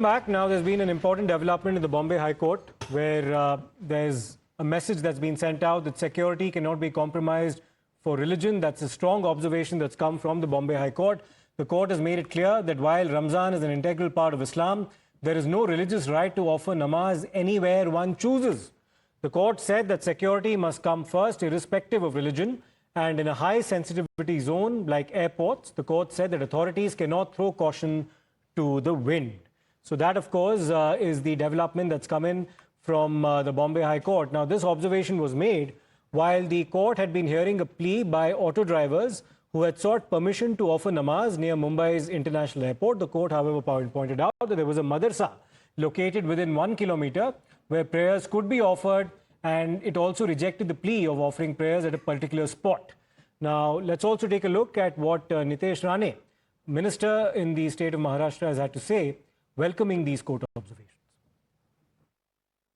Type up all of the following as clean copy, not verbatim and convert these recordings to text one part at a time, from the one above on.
Back now, there's been an important development in the Bombay High Court where there's a message that's been sent out that security cannot be compromised for religion. That's a strong observation that's come from the Bombay High Court. The court has made it clear that while Ramzan is an integral part of Islam, there is no religious right to offer namaz anywhere one chooses. The court said that security must come first, irrespective of religion. And in a high sensitivity zone like airports, the court said that authorities cannot throw caution to the wind. So that, of course, is the development that's come in from the Bombay High Court. Now, this observation was made while the court had been hearing a plea by auto drivers who had sought permission to offer namaz near Mumbai's International Airport. The court, however, pointed out that there was a madrasa located within 1 kilometer where prayers could be offered, and it also rejected the plea of offering prayers at a particular spot. Now, let's also take a look at what Nitesh Rane, minister in the state of Maharashtra, has had to say, welcoming these court observations.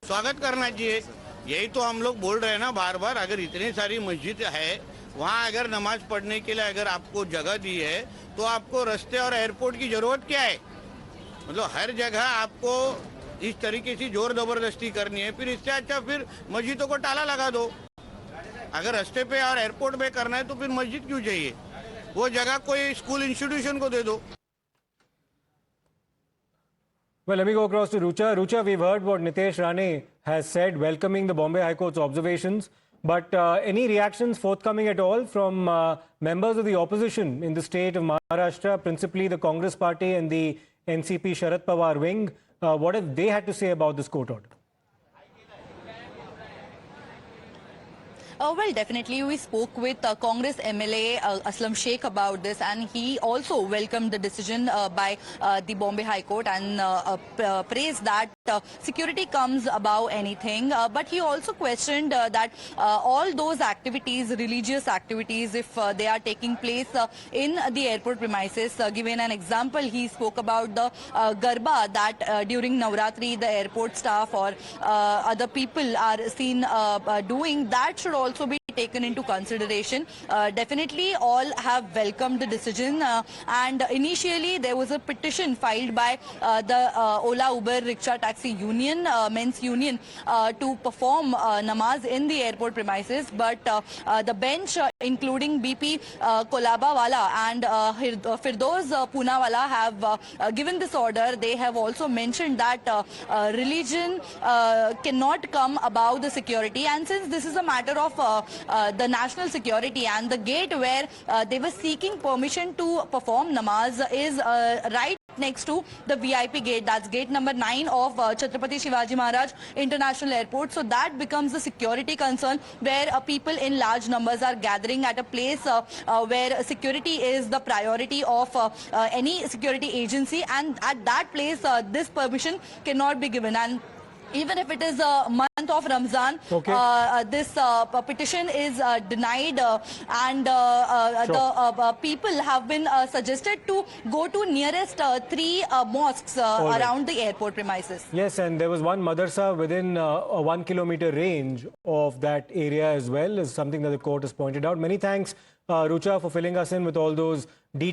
स्वागत करना चाहिए, यही तो हम लोग बोल रहे हैं ना बार बार। अगर इतनी सारी मस्जिद है, वहाँ अगर नमाज पढ़ने के लिए अगर आपको जगह दी है, तो आपको रास्ते और एयरपोर्ट की जरूरत क्या है? मतलब हर जगह आपको इस तरीके से जोर जबरदस्ती करनी है, फिर इससे अच्छा फिर मस्जिदों को ताला लगा दो। अगर रास्ते पे और एयरपोर्ट पे करना है तो फिर मस्जिद क्यों चाहिए? वो जगह कोई स्कूल इंस्टीट्यूशन को दे दो। Well, let me go across to Rucha. Rucha, we've heard what Nitesh Rane has said, welcoming the Bombay High Court's observations. But any reactions forthcoming at all from members of the opposition in the state of Maharashtra, principally the Congress party and the NCP Sharad Pawar wing? What have they had to say about this court order? Well, definitely. We spoke with Congress MLA Aslam Sheikh about this, and he also welcomed the decision by the Bombay High Court and praised that security comes above anything. But he also questioned that all those activities, religious activities, if they are taking place in the airport premises, given an example, he spoke about the Garba that during Navratri, the airport staff or other people are seen doing. That should also be taken into consideration. Definitely all have welcomed the decision, and initially there was a petition filed by the Ola Uber Rickshaw Taxi Union, men's union, to perform namaz in the airport premises, but the bench including BP Kolabawala and Firdoz Poonawala have given this order. They have also mentioned that religion cannot come above the security, and since this is a matter of the national security, and the gate where they were seeking permission to perform namaz is right next to the VIP gate. That's gate number 9 of Chhatrapati Shivaji Maharaj International Airport. So that becomes a security concern where people in large numbers are gathering at a place where security is the priority of any security agency, and at that place this permission cannot be given. And even if it is a month of Ramzan, this petition is denied, and the people have been suggested to go to nearest 3 mosques around the airport premises. Yes, and there was one madrasa within a 1 kilometer range of that area as well, is something that the court has pointed out. Many thanks, Rucha, for filling us in with all those details.